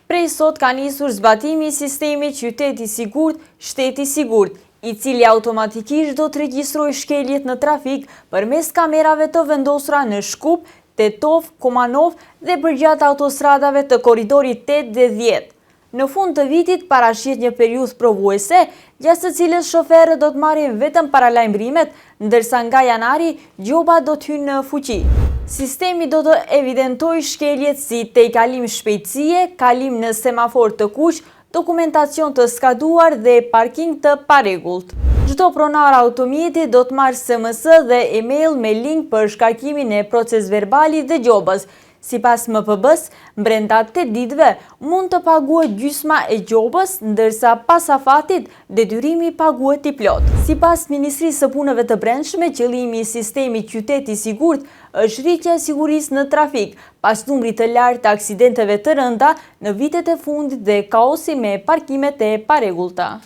Prej sot ka nisur zbatimi I sistemit qyteti sigurt, shteti sigurt, I cili automatikisht do të regjistrojë shkeljet në trafik përmes kamerave të vendosura në Shkup, Tetov, Kumanov dhe përgjatë autostradave të korridorit 8 dhe 10. Në fund të vitit paraqit një periudhë provuese, gjatë së cilës shoferët do të marrin vetëm paralajmërimet, ndërsa nga janari gjoba do të hynë në fuqi. Sistemi do të evidentojë shkeljet si tejkalim shpejtësie, kalim në semafor të kuq, dokumentacion të skaduar dhe parking të parregullt. Çdo pronar automjeti do të marrë SMS dhe email me link për shkarkimin e procesverbalit dhe gjobës. Sipas MPB-s, brenda 8 ditëve mund të paguhet gjysma e gjobës, ndërsa pas afatit detyrimi paguhet I plot. Sipas Ministrisë së Punëve të Brendshme, qëllimi I sistemit qyteti sigurt është rritja e sigurisë në trafik, pas numrit të lartë të aksidenteve të rënda në vitet e fundit dhe kaosi me parkimet e parregullta.